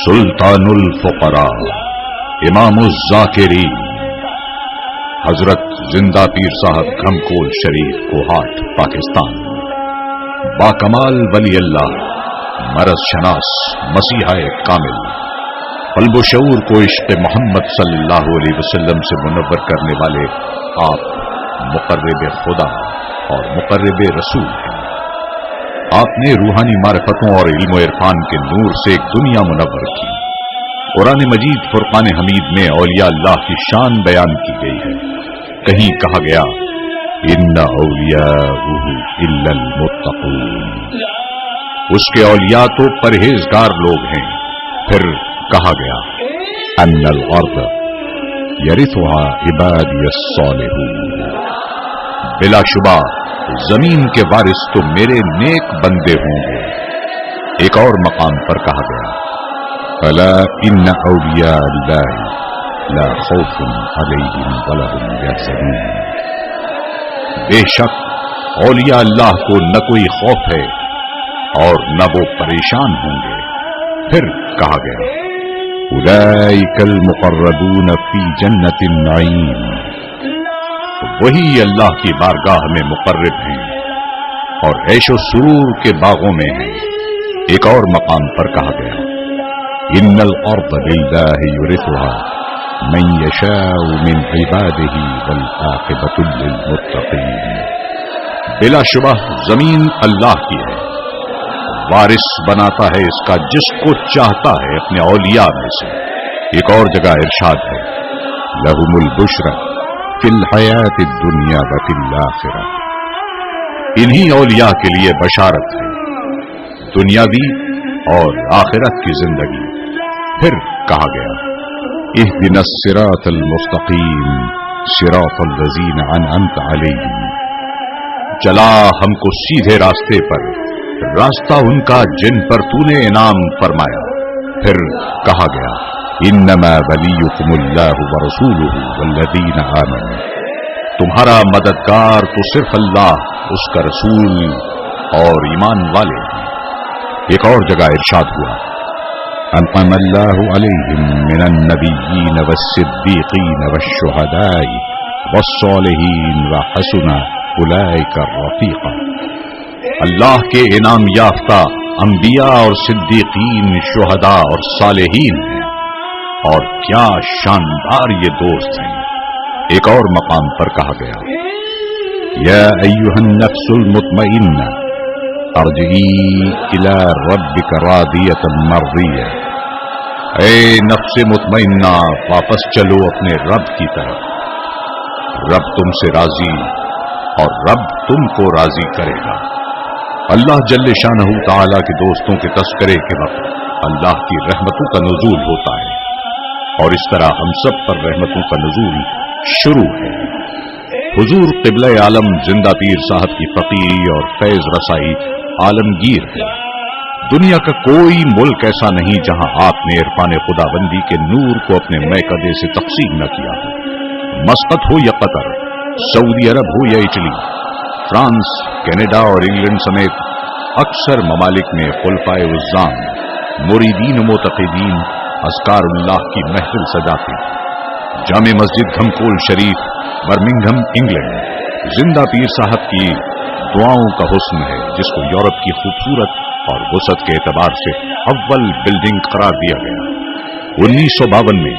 سلطان الفقراء امام الذاکرین حضرت زندہ پیر صاحب گھمکول شریف کوہاٹ پاکستان، باکمال ولی اللہ، مرض شناس، مسیحا کامل، قلب و شعور کو عشق محمد صلی اللہ علیہ وسلم سے منور کرنے والے آپ مقرب خدا اور مقرب رسول ہیں۔ آپ نے روحانی معرفتوں اور علم و عرفان کے نور سے ایک دنیا منور کی۔ قرآن مجید فرقان حمید میں اولیاء اللہ کی شان بیان کی گئی ہے۔ کہیں کہا گیا ان اولیاءہ الا المتقون، اس کے اولیاء تو پرہیزگار لوگ ہیں۔ پھر کہا گیا ان الارض یرثها عبادی الصالحون، بلا شبہ زمین کے وارث تو میرے نیک بندے ہوں گے۔ ایک اور مقام پر کہا گیا الا ان اولیاء اللہ لا خوف علیہم ولا هم یحزنون، بے شک اولیاء اللہ کو نہ کوئی خوف ہے اور نہ وہ پریشان ہوں گے۔ پھر کہا گیا اولئک المقربون فی جنت النعیم، وہی اللہ کی بارگاہ میں مقرب ہیں اور عیش و سرور کے باغوں میں ہیں۔ ایک اور مقام پر کہا گیا ان الارض للہ یورثها من یشاء من عباده والعاقبۃ للمتقین، بلا شبہ زمین اللہ کی ہے، وارث بناتا ہے اس کا جس کو چاہتا ہے اپنے اولیاء میں سے۔ ایک اور جگہ ارشاد ہے لہم البشری فی الحیات الدنیا وفی الآخرہ، انہی اولیاء کے لیے بشارت ہے دنیاوی اور آخرت کی زندگی۔ پھر کہا گیا اہدنا الصراط المستقیم صراط الذین انعمت علیہم، چلا ہم کو سیدھے راستے پر، راستہ ان کا جن پر تو نے انعام فرمایا۔ پھر کہا گیا انما ولیکم اللہ ورسولہ والذین آمنوا، تمہارا مددگار تو صرف اللہ، اس کا رسول اور ایمان والے ہیں۔ ایک اور جگہ ارشاد ہوا انعم اللہ علیہم من النبیین والصدیقین والشہداء والصالحین وحسن اولئک رفیقا، اللہ کے انعام یافتہ انبیاء اور صدیقین، شہداء اور صالحین ہیں، اور کیا شاندار یہ دوست ہیں۔ ایک اور مقام پر کہا گیا یا ایھا النفس المطمئنہ ارجعی الی ربک راضیۃ مرضیہ، اے نفس مطمئنہ واپس چلو اپنے رب کی طرف، رب تم سے راضی اور رب تم کو راضی کرے گا۔ اللہ جل شانہ تعالی کے دوستوں کے تذکرے کے وقت اللہ کی رحمتوں کا نزول ہوتا ہے، اور اس طرح ہم سب پر رحمتوں کا نزول شروع ہے۔ حضور قبلہ عالم زندہ پیر صاحب کی فقیری اور فیض رسائی عالمگیر ہے۔ دنیا کا کوئی ملک ایسا نہیں جہاں آپ نے عرفان خداوندی کے نور کو اپنے میکدے سے تقسیم نہ کیا ہو۔ مسقط ہو یا قطر، سعودی عرب ہو یا اٹلی، فرانس، کینیڈا اور انگلینڈ سمیت اکثر ممالک میں خلفائے عظام، مریدین و معتقدین اذکار اللہ کی محفل سجاتے۔ جامع مسجد گھمکول شریف، برمنگھم، انگلینڈ، زندہ پیر صاحب کی دعاؤں کا حسن ہے، جس کو یورپ کی خوبصورت اور وسعت کے اعتبار سے اول بلڈنگ قرار دیا گیا۔ 1952 میں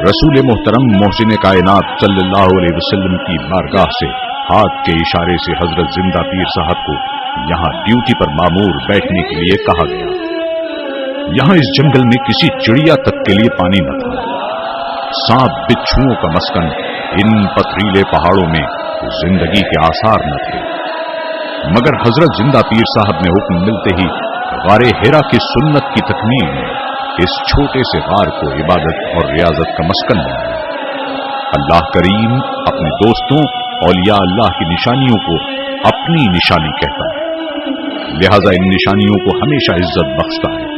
رسول محترم محسن کائنات صلی اللہ علیہ وسلم کی بارگاہ سے ہاتھ کے اشارے سے حضرت زندہ پیر صاحب کو یہاں ڈیوٹی پر مامور بیٹھنے کے لیے کہا گیا۔ یہاں اس جنگل میں کسی چڑیا تک کے لیے پانی نہ تھا، سانپ بچھوؤں کا مسکن، ان پتھریلے پہاڑوں میں زندگی کے آثار نہ تھے، مگر حضرت زندہ پیر صاحب نے حکم ملتے ہی غار حرا کی سنت کی تکمیل میں اس چھوٹے سے غار کو عبادت اور ریاضت کا مسکن بنایا۔ اللہ کریم اپنے دوستوں اولیاء اللہ کی نشانیوں کو اپنی نشانی کہتا ہے، لہذا ان نشانیوں کو ہمیشہ عزت بخشتا ہے۔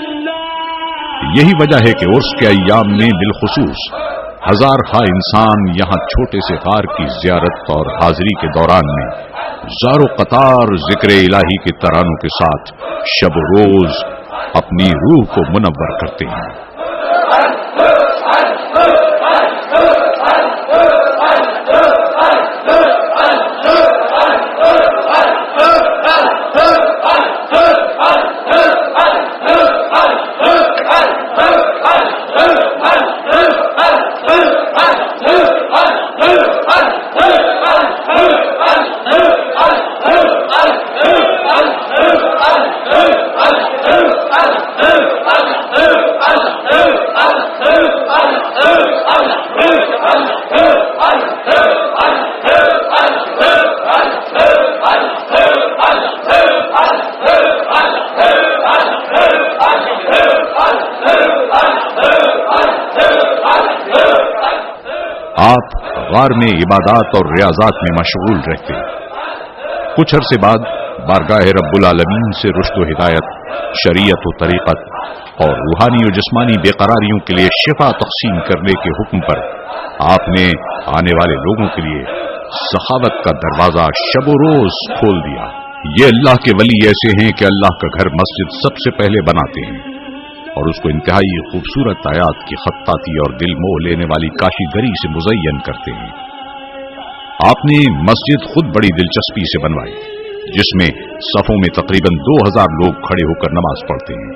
یہی وجہ ہے کہ عرس کے ایام میں بالخصوص ہزار خواہ انسان یہاں چھوٹے سے غار کی زیارت اور حاضری کے دوران میں زار و قطار ذکر الہی کے ترانوں کے ساتھ شب و روز اپنی روح کو منور کرتے ہیں۔ آپ غار میں عبادات اور ریاضات میں مشغول رہتے۔ کچھ عرصے بعد بارگاہ رب العالمین سے رشد و ہدایت، شریعت و طریقت اور روحانی و جسمانی بے قراریوں کے لیے شفا تقسیم کرنے کے حکم پر آپ نے آنے والے لوگوں کے لیے سخاوت کا دروازہ شب و روز کھول دیا۔ یہ اللہ کے ولی ایسے ہیں کہ اللہ کا گھر مسجد سب سے پہلے بناتے ہیں اور اس کو انتہائی خوبصورت آیات کی خطاطی اور دل موہ لینے والی کاشی گری سے مزین کرتے ہیں۔ آپ نے مسجد خود بڑی دلچسپی سے بنوائی، جس میں صفوں میں تقریباً 2000 لوگ کھڑے ہو کر نماز پڑھتے ہیں۔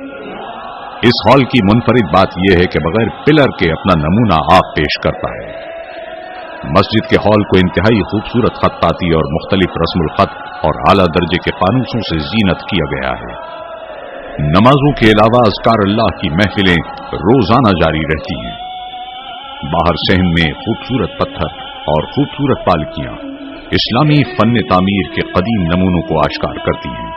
اس ہال کی منفرد بات یہ ہے کہ بغیر پلر کے اپنا نمونہ آپ پیش کرتا ہے۔ مسجد کے ہال کو انتہائی خوبصورت خطاطی اور مختلف رسم الخط اور اعلیٰ درجے کے فانوسوں سے زینت کیا گیا ہے۔ نمازوں کے علاوہ اذکار اللہ کی محفلیں روزانہ جاری رہتی ہیں۔ باہر صحن میں خوبصورت پتھر اور خوبصورت پالکیاں اسلامی فن تعمیر کے قدیم نمونوں کو آشکار کرتی ہیں۔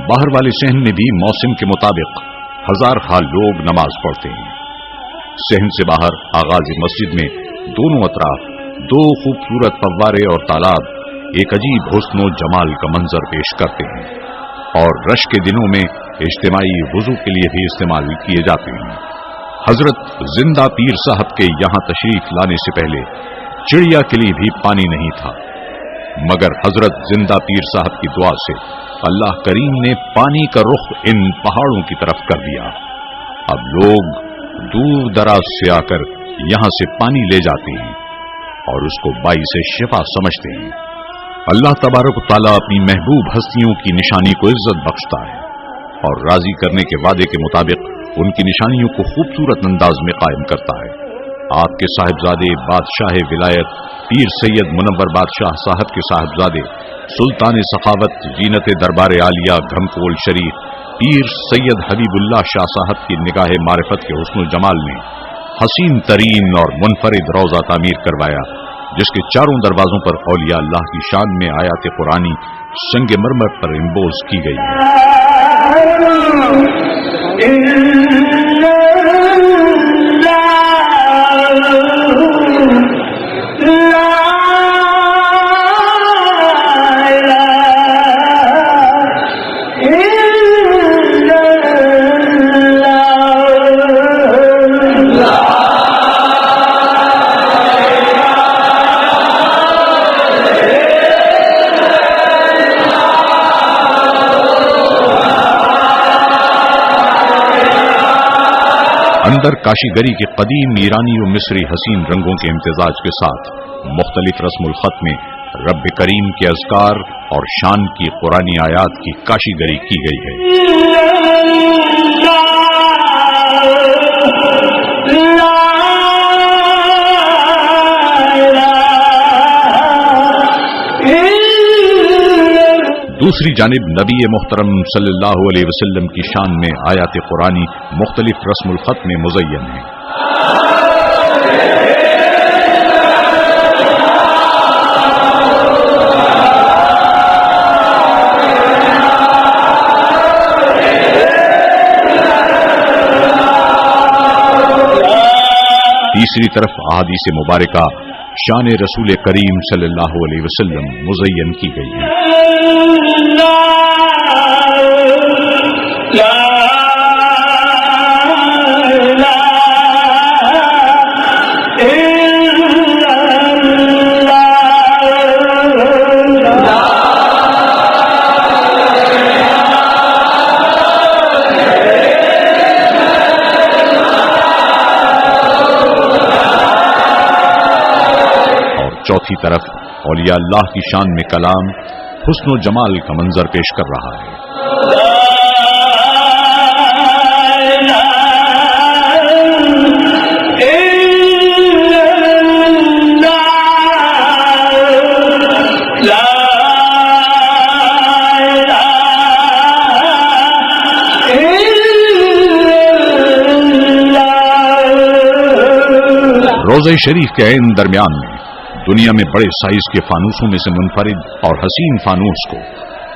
باہر والے صحن میں بھی موسم کے مطابق ہزار خال لوگ نماز پڑھتے ہیں۔ صحن سے باہر آغاز مسجد میں دونوں اطراف 2 خوبصورت فوارے اور تالاب ایک عجیب حسن و جمال کا منظر پیش کرتے ہیں اور رش کے دنوں میں اجتماعی وضو کے لیے بھی استعمال کیے جاتے ہیں۔ حضرت زندہ پیر صاحب کے یہاں تشریف لانے سے پہلے چڑیا کے لیے بھی پانی نہیں تھا، مگر حضرت زندہ پیر صاحب کی دعا سے اللہ کریم نے پانی کا رخ ان پہاڑوں کی طرف کر دیا۔ اب لوگ دور دراز سے آ کر یہاں سے پانی لے جاتے ہیں اور اس کو باعث شفا سمجھتے ہیں۔ اللہ تبارک و تعالیٰ اپنی محبوب ہستیوں کی نشانی کو عزت بخشتا ہے اور راضی کرنے کے وعدے کے مطابق ان کی نشانیوں کو خوبصورت انداز میں قائم کرتا ہے۔ آپ کے صاحبزادے بادشاہ ولایت پیر سید منور بادشاہ صاحب کے صاحبزادے سلطان سخاوت زینت دربار عالیہ گھمکول شریف پیر سید حبیب اللہ شاہ صاحب کی نگاہ معرفت کے حسن و جمال میں حسین ترین اور منفرد روضہ تعمیر کروایا، جس کے چاروں دروازوں پر اولیاء اللہ کی شان میں آیات قرآنی سنگ مرمر پر امبوز کی گئی ہے۔ اندر کاشی گری کے قدیم ایرانی و مصری حسین رنگوں کے امتزاج کے ساتھ مختلف رسم الخط میں رب کریم کے اذکار اور شان کی قرآنی آیات کی کاشی گری کی گئی ہے۔ دوسری جانب نبی محترم صلی اللہ علیہ وسلم کی شان میں آیات قرآنی مختلف رسم الخط میں مزین ہیں۔ تیسری طرف احادیث مبارکہ شان رسول کریم صلی اللہ علیہ وسلم مزین کی گئی ہے۔ چوتھی طرف اولیاء اللہ کی شان میں کلام حسن و جمال کا منظر پیش کر رہا ہے۔ روضہ شریف کے عین درمیان میں دنیا میں بڑے سائز کے فانوسوں میں سے منفرد اور حسین فانوس کو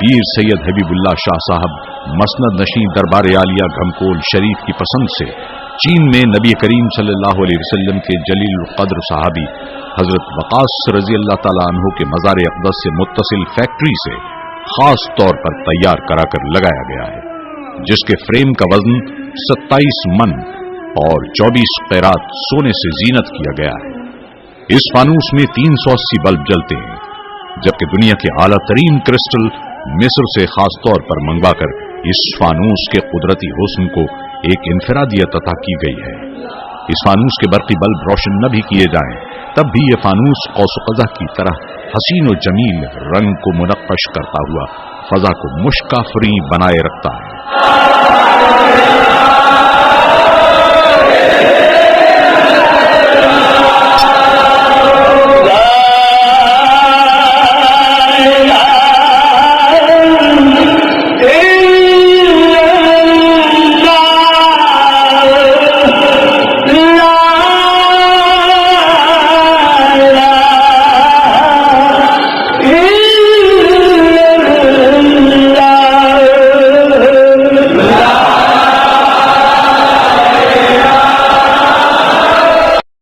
پیر سید حبیب اللہ شاہ صاحب مسند نشین دربار عالیہ گھمکول شریف کی پسند سے چین میں نبی کریم صلی اللہ علیہ وسلم کے جلیل القدر صحابی حضرت وقاص رضی اللہ تعالیٰ عنہ کے مزار اقدس سے متصل فیکٹری سے خاص طور پر تیار کرا کر لگایا گیا ہے، جس کے فریم کا وزن 27 من اور 24 قیرات سونے سے زینت کیا گیا ہے۔ اس فانوس میں 380 بلب جلتے ہیں، جبکہ دنیا کے اعلیٰ ترین کرسٹل مصر سے خاص طور پر منگوا کر اس فانوس کے قدرتی حسن کو ایک انفرادیت عطا کی گئی ہے۔ اس فانوس کے برقی بلب روشن نہ بھی کیے جائیں تب بھی یہ فانوس قوس قزح کی طرح حسین و جمیل رنگ کو منقش کرتا ہوا فضا کو مشکافری بنائے رکھتا ہے۔